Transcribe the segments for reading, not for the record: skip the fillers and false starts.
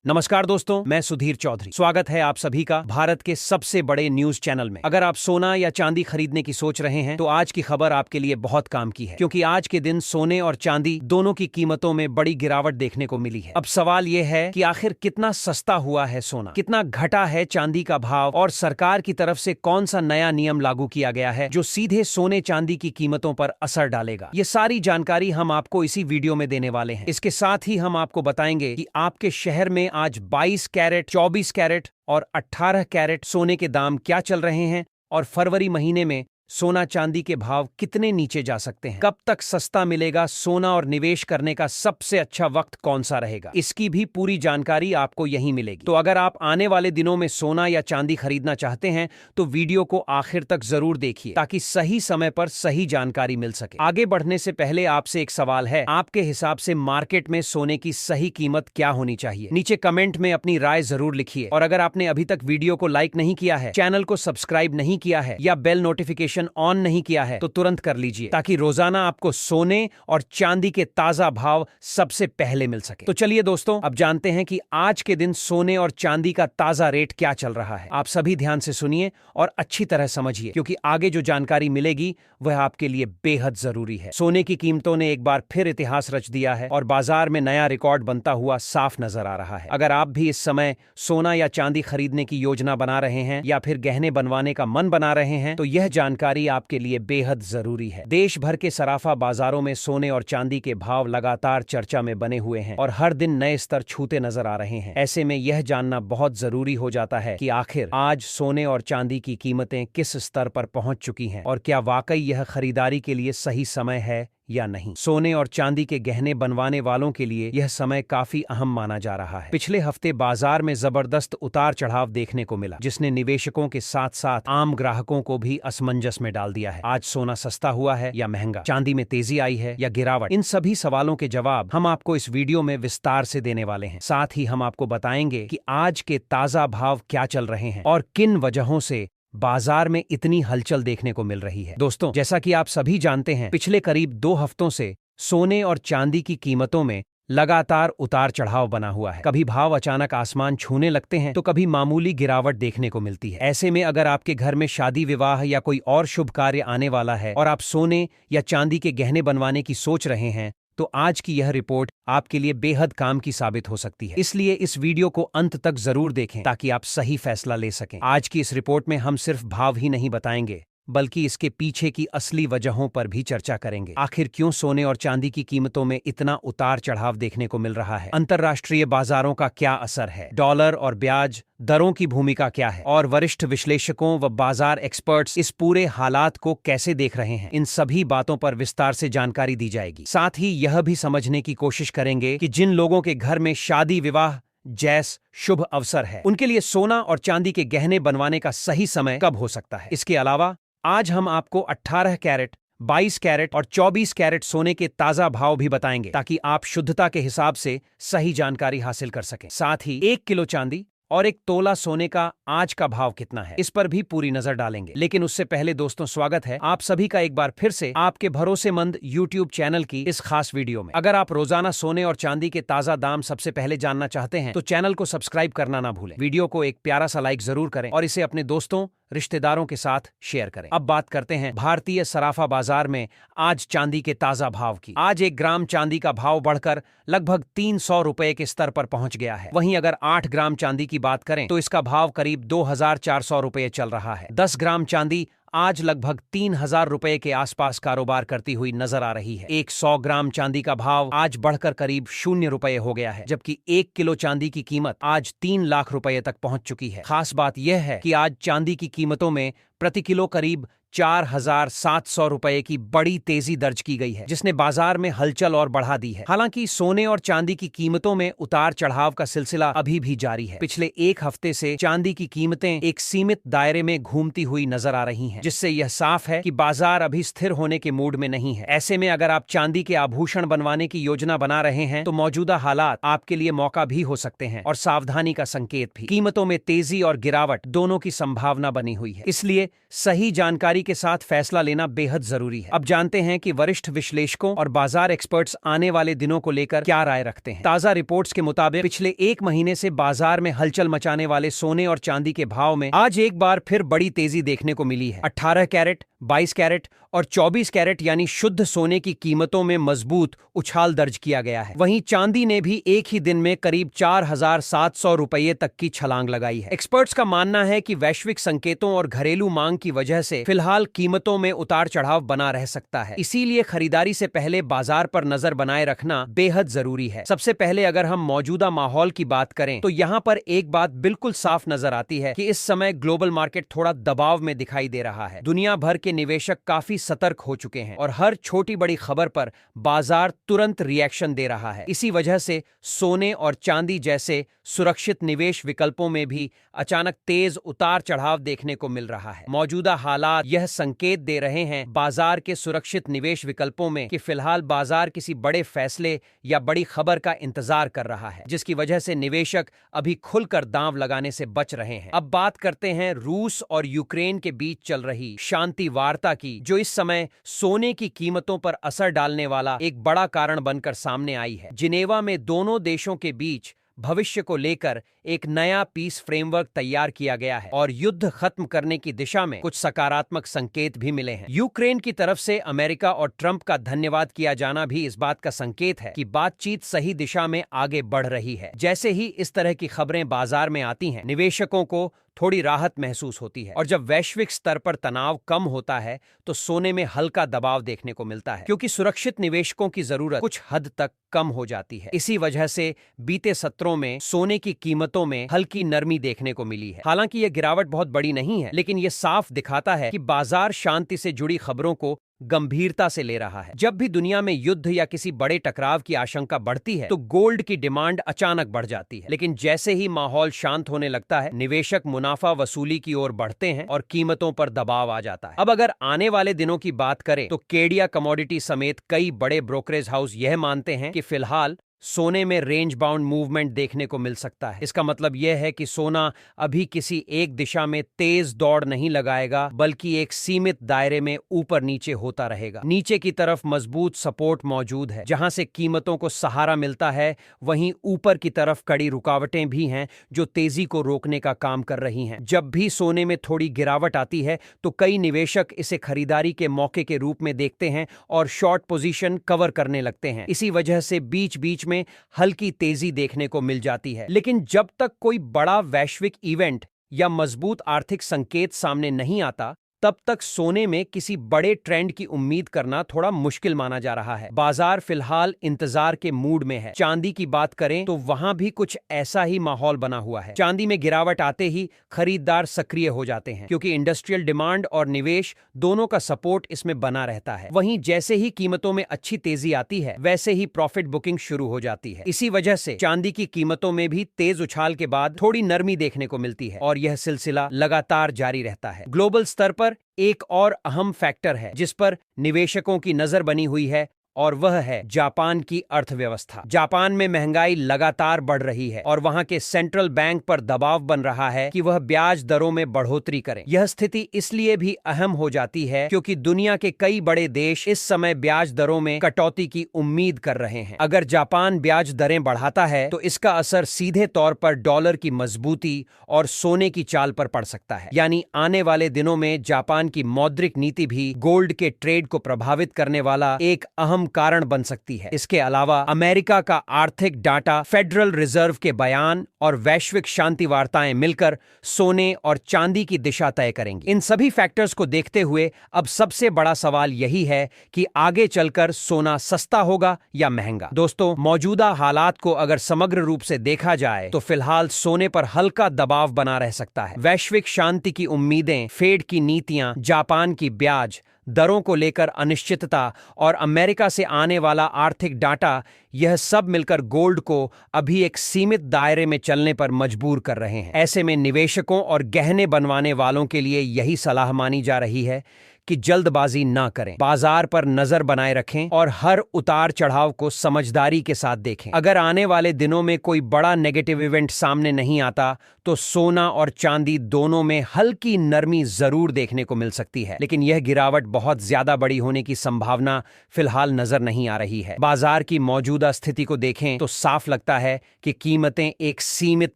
नमस्कार दोस्तों, मैं सुधीर चौधरी। स्वागत है आप सभी का भारत के सबसे बड़े न्यूज चैनल में। अगर आप सोना या चांदी खरीदने की सोच रहे हैं तो आज की खबर आपके लिए बहुत काम की है, क्योंकि आज के दिन सोने और चांदी दोनों की कीमतों में बड़ी गिरावट देखने को मिली है। अब सवाल यह है कि आखिर कितना सस्ता हुआ है सोना, कितना घटा है चांदी का भाव और सरकार की तरफ से कौन सा नया नियम लागू किया गया है जो सीधे सोने चांदी की कीमतों पर असर डालेगा। ये सारी जानकारी हम आपको इसी वीडियो में देने वाले हैं। इसके साथ ही हम आपको बताएंगे कि आपके शहर में आज 22 कैरेट, 24 कैरेट और 18 कैरेट सोने के दाम क्या चल रहे हैं और फरवरी महीने में सोना चांदी के भाव कितने नीचे जा सकते हैं। कब तक सस्ता मिलेगा सोना और निवेश करने का सबसे अच्छा वक्त कौन सा रहेगा, इसकी भी पूरी जानकारी आपको यहीं मिलेगी। तो अगर आप आने वाले दिनों में सोना या चांदी खरीदना चाहते हैं तो वीडियो को आखिर तक जरूर देखिए, ताकि सही समय पर सही जानकारी मिल सके। आगे बढ़ने से पहले आपसे एक सवाल है, आपके हिसाब से मार्केट में सोने की सही कीमत क्या होनी चाहिए? नीचे कमेंट में अपनी राय जरूर लिखिए। और अगर आपने अभी तक वीडियो को लाइक नहीं किया है, चैनल को सब्सक्राइब नहीं किया है या बेल नोटिफिकेशन ऑन नहीं किया है तो तुरंत कर लीजिए, ताकि रोजाना आपको सोने और चांदी के ताजा भाव सबसे पहले मिल सके। तो चलिए दोस्तों, अब जानते हैं कि आज के दिन सोने और चांदी का ताजा रेट क्या चल रहा है। आप सभी ध्यान से सुनिए और अच्छी तरह समझिए, क्योंकि आगे जो जानकारी मिलेगी वह आपके लिए बेहद जरूरी है। सोने की कीमतों ने एक बार फिर इतिहास रच दिया है और बाजार में नया रिकॉर्ड बनता हुआ साफ नजर आ रहा है। अगर आप भी इस समय सोना या चांदी खरीदने की योजना बना रहे हैं या फिर गहने बनवाने का मन बना रहे हैं तो यह जानकारी आपके लिए बेहद जरूरी है। देश भर के सराफा बाजारों में सोने और चांदी के भाव लगातार चर्चा में बने हुए हैं और हर दिन नए स्तर छूते नजर आ रहे हैं। ऐसे में यह जानना बहुत जरूरी हो जाता है कि आखिर आज सोने और चांदी की कीमतें किस स्तर पर पहुंच चुकी हैं और क्या वाकई यह खरीदारी के लिए सही समय है या नहीं। सोने और चांदी के गहने बनवाने वालों के लिए यह समय काफी अहम माना जा रहा है। पिछले हफ्ते बाजार में जबरदस्त उतार चढ़ाव देखने को मिला, जिसने निवेशकों के साथ साथ आम ग्राहकों को भी असमंजस में डाल दिया है। आज सोना सस्ता हुआ है या महंगा, चांदी में तेजी आई है या गिरावट, इन सभी सवालों के जवाब हम आपको इस वीडियो में विस्तार से देने वाले हैं। साथ ही हम आपको बताएंगे कि आज के ताजा भाव क्या चल रहे हैं और किन वजहों से बाजार में इतनी हलचल देखने को मिल रही है। दोस्तों, जैसा कि आप सभी जानते हैं, पिछले करीब 2 हफ्तों से सोने और चांदी की कीमतों में लगातार उतार चढ़ाव बना हुआ है। कभी भाव अचानक आसमान छूने लगते हैं तो कभी मामूली गिरावट देखने को मिलती है। ऐसे में अगर आपके घर में शादी विवाह या कोई और शुभ कार्य आने वाला है और आप सोने या चांदी के गहने बनवाने की सोच रहे हैं तो आज की यह रिपोर्ट आपके लिए बेहद काम की साबित हो सकती है। इसलिए इस वीडियो को अंत तक जरूर देखें, ताकि आप सही फैसला ले सकें। आज की इस रिपोर्ट में हम सिर्फ भाव ही नहीं बताएंगे, बल्कि इसके पीछे की असली वजहों पर भी चर्चा करेंगे। आखिर क्यों सोने और चांदी की कीमतों में इतना उतार चढ़ाव देखने को मिल रहा है? अंतर्राष्ट्रीय बाजारों का क्या असर है? डॉलर और ब्याज दरों की भूमिका क्या है? और वरिष्ठ विश्लेषकों व बाजार एक्सपर्ट्स इस पूरे हालात को कैसे देख रहे हैं? इन सभी बातों पर विस्तार से जानकारी दी जाएगी। साथ ही यह भी समझने की कोशिश करेंगे कि जिन लोगों के घर में शादी विवाह जैस शुभ अवसर है, उनके लिए सोना और चांदी के गहने बनवाने का सही समय कब हो सकता है। इसके अलावा आज हम आपको 18 कैरेट, 22 कैरेट और 24 कैरेट सोने के ताजा भाव भी बताएंगे, ताकि आप शुद्धता के हिसाब से सही जानकारी हासिल कर सकें। साथ ही 1 किलो चांदी और 1 तोला सोने का आज का भाव कितना है, इस पर भी पूरी नजर डालेंगे। लेकिन उससे पहले दोस्तों, स्वागत है आप सभी का एक बार फिर से आपके भरोसेमंद YouTube चैनल की इस खास वीडियो में। अगर आप रोजाना सोने और चांदी के ताजा दाम सबसे पहले जानना चाहते हैं तो चैनल को सब्सक्राइब करना ना भूलें। वीडियो को एक प्यारा सा लाइक जरूर करें और इसे अपने दोस्तों रिश्तेदारों के साथ शेयर करें। अब बात करते हैं भारतीय सराफा बाजार में आज चांदी के ताजा भाव की। आज 1 ग्राम चांदी का भाव बढ़कर लगभग 300 रुपए के स्तर पर पहुंच गया है। वहीं अगर 8 ग्राम चांदी की बात करें तो इसका भाव करीब 2400 रुपए चल रहा है। 10 ग्राम चांदी आज लगभग 3000 रुपए के आसपास कारोबार करती हुई नजर आ रही है। 100 ग्राम चांदी का भाव आज बढ़कर करीब 0 रुपए हो गया है, जबकि 1 किलो चांदी की कीमत आज 3 लाख रुपए तक पहुंच चुकी है। खास बात यह है कि आज चांदी की कीमतों में प्रति किलो करीब 4700 रुपए की बड़ी तेजी दर्ज की गई है, जिसने बाजार में हलचल और बढ़ा दी है। हालांकि सोने और चांदी की कीमतों में उतार चढ़ाव का सिलसिला अभी भी जारी है। पिछले 1 हफ्ते से चांदी की कीमतें एक सीमित दायरे में घूमती हुई नजर आ रही हैं, जिससे यह साफ है कि बाजार अभी स्थिर होने के मूड में नहीं है। ऐसे में अगर आप चांदी के आभूषण बनवाने की योजना बना रहे हैं तो मौजूदा हालात आपके लिए मौका भी हो सकते हैं और सावधानी का संकेत भी। कीमतों में तेजी और गिरावट दोनों की संभावना बनी हुई है, इसलिए सही जानकारी के साथ फैसला लेना बेहद जरूरी है। अब जानते हैं कि वरिष्ठ विश्लेषकों और बाजार एक्सपर्ट्स आने वाले दिनों को लेकर क्या राय रखते हैं। ताजा रिपोर्ट्स के मुताबिक पिछले एक महीने से बाजार में हलचल मचाने वाले सोने और चांदी के भाव में आज एक बार फिर बड़ी तेजी देखने को मिली है। 18 कैरेट, 22 कैरेट और 24 कैरेट यानी शुद्ध सोने की कीमतों में मजबूत उछाल दर्ज किया गया है। वहीं चांदी ने भी एक ही दिन में करीब 4,700 रुपये तक की छलांग लगाई है। एक्सपर्ट्स का मानना है कि वैश्विक संकेतों और घरेलू मांग की वजह से फिलहाल कीमतों में उतार चढ़ाव बना रह सकता है। इसीलिए खरीदारी से पहले बाजार पर नजर बनाए रखना बेहद जरूरी है। सबसे पहले अगर हम मौजूदा माहौल की बात करें तो यहाँ पर एक बात बिल्कुल साफ नजर आती है कि इस समय ग्लोबल मार्केट थोड़ा दबाव में दिखाई दे रहा है। दुनिया भर के निवेशक काफी सतर्क हो चुके हैं और हर छोटी बड़ी खबर पर बाजार तुरंत रिएक्शन दे रहा है। इसी वजह से सोने और चांदी जैसे सुरक्षित निवेश विकल्पों में भी अचानक तेज उतार चढ़ाव देखने को मिल रहा है। मौजूदा हालात यह संकेत दे रहे हैं बाजार के सुरक्षित निवेश विकल्पों में कि फिलहाल बाजार किसी बड़े फैसले या बड़ी खबर का इंतजार कर रहा है, जिसकी वजह से निवेशक अभी खुलकर दांव लगाने से बच रहे हैं। अब बात करते हैं रूस और यूक्रेन के बीच चल रही शांति वार्ता की, जो इस समय सोने की कीमतों पर असर डालने वाला एक बड़ा कारण बनकर सामने आई है। जिनेवा में दोनों देशों के बीच भविष्य को लेकर एक नया पीस फ्रेमवर्क तैयार किया गया है और युद्ध खत्म करने की दिशा में कुछ सकारात्मक संकेत भी मिले हैं। यूक्रेन की तरफ से अमेरिका और ट्रंप का धन्यवाद किया जाना भी इस बात का संकेत है कि बातचीत सही दिशा में आगे बढ़ रही है। जैसे ही इस तरह की खबरें बाजार में आती हैं, निवेशकों को थोड़ी राहत महसूस होती है और जब वैश्विक स्तर पर तनाव कम होता है तो सोने में हल्का दबाव देखने को मिलता है, क्योंकि सुरक्षित निवेशकों की जरूरत कुछ हद तक कम हो जाती है। इसी वजह से बीते सत्रों में सोने की कीमतों में हल्की नरमी देखने को मिली है। हालांकि यह गिरावट बहुत बड़ी नहीं है, लेकिन यह साफ दिखाता है कि बाजार शांति से जुड़ी खबरों को गंभीरता से ले रहा है। जब भी दुनिया में युद्ध या किसी बड़े टकराव की आशंका बढ़ती है तो गोल्ड की डिमांड अचानक बढ़ जाती है, लेकिन जैसे ही माहौल शांत होने लगता है, निवेशक मुनाफा वसूली की ओर बढ़ते हैं और कीमतों पर दबाव आ जाता है। अब अगर आने वाले दिनों की बात करें तो केडिया कमोडिटी समेत कई बड़े ब्रोकरेज हाउस यह मानते हैं कि फिलहाल सोने में रेंज बाउंड मूवमेंट देखने को मिल सकता है। इसका मतलब यह है कि सोना अभी किसी एक दिशा में तेज दौड़ नहीं लगाएगा, बल्कि एक सीमित दायरे में ऊपर नीचे होता रहेगा। नीचे की तरफ मजबूत सपोर्ट मौजूद है जहां से कीमतों को सहारा मिलता है, वहीं ऊपर की तरफ कड़ी रुकावटें भी हैं जो तेजी को रोकने का काम कर रही हैं। जब भी सोने में थोड़ी गिरावट आती है तो कई निवेशक इसे खरीदारी के मौके के रूप में देखते हैं और शॉर्ट पोजीशन कवर करने लगते हैं। इसी वजह से बीच बीच में हल्की तेजी देखने को मिल जाती है। लेकिन जब तक कोई बड़ा वैश्विक इवेंट या मजबूत आर्थिक संकेत सामने नहीं आता, तब तक सोने में किसी बड़े ट्रेंड की उम्मीद करना थोड़ा मुश्किल माना जा रहा है। बाजार फिलहाल इंतजार के मूड में है। चांदी की बात करें तो वहां भी कुछ ऐसा ही माहौल बना हुआ है। चांदी में गिरावट आते ही खरीदार सक्रिय हो जाते हैं, क्योंकि इंडस्ट्रियल डिमांड और निवेश दोनों का सपोर्ट इसमें बना रहता है। वहीं जैसे ही कीमतों में अच्छी तेजी आती है, वैसे ही प्रॉफिट बुकिंग शुरू हो जाती है। इसी वजह से चांदी की कीमतों में भी तेज उछाल के बाद थोड़ी नरमी देखने को मिलती है और यह सिलसिला लगातार जारी रहता है। ग्लोबल स्तर पर एक और अहम फैक्टर है जिस पर निवेशकों की नजर बनी हुई है, और वह है जापान की अर्थव्यवस्था। जापान में महंगाई लगातार बढ़ रही है और वहां के सेंट्रल बैंक पर दबाव बन रहा है कि वह ब्याज दरों में बढ़ोतरी करें। यह स्थिति इसलिए भी अहम हो जाती है क्योंकि दुनिया के कई बड़े देश इस समय ब्याज दरों में कटौती की उम्मीद कर रहे हैं। अगर जापान ब्याज दरें बढ़ाता है तो इसका असर सीधे तौर पर डॉलर की मजबूती और सोने की चाल पर पड़ सकता है। यानी आने वाले दिनों में जापान की मौद्रिक नीति भी गोल्ड के ट्रेड को प्रभावित करने वाला एक अहम कारण बन सकती है। इसके अलावा अमेरिका का आर्थिक डाटा, फेडरल रिजर्व के बयान और वैश्विक शांति वार्ताएं मिलकर सोने और चांदी की दिशा तय करेंगी। इन सभी फैक्टर्स को देखते हुए अब सबसे बड़ा सवाल यही है कि आगे चलकर सोना सस्ता होगा या महंगा। दोस्तों, मौजूदा हालात को अगर समग्र रूप से देखा जाए तो फिलहाल सोने पर हल्का दबाव बना रह सकता है। वैश्विक शांति की उम्मीदें, फेड की नीतियां, जापान की ब्याज दरों को लेकर अनिश्चितता और अमेरिका से आने वाला आर्थिक डाटा, यह सब मिलकर गोल्ड को अभी एक सीमित दायरे में चलने पर मजबूर कर रहे हैं। ऐसे में निवेशकों और गहने बनवाने वालों के लिए यही सलाह मानी जा रही है कि जल्दबाजी ना करें, बाजार पर नजर बनाए रखें और हर उतार चढ़ाव को समझदारी के साथ देखें। अगर आने वाले दिनों में कोई बड़ा नेगेटिव इवेंट सामने नहीं आता तो सोना और चांदी दोनों में हल्की नरमी जरूर देखने को मिल सकती है, लेकिन यह गिरावट बहुत ज्यादा बड़ी होने की संभावना फिलहाल नजर नहीं आ रही है। बाजार की मौजूदा स्थिति को देखें तो साफ लगता है कि कीमतें एक सीमित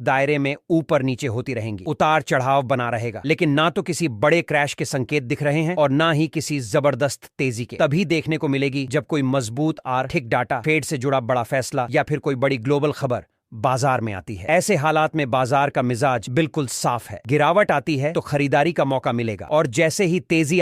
दायरे में ऊपर नीचे होती रहेंगी। उतार चढ़ाव बना रहेगा, लेकिन ना तो किसी बड़े क्रैश के संकेत दिख रहे हैं और ना ही किसी जबरदस्त तेजी के। तभी देखने को मिलेगी जब कोई मजबूत आर्थिक डाटा, फेड से जुड़ा बड़ा फैसला या फिर कोई बड़ी ग्लोबल खबर बाजार में आती है। ऐसे हालात में बाजार का मिजाज बिल्कुल साफ है। गिरावट आती है तो खरीदारी का मौका मिलेगा और जैसे ही तेजी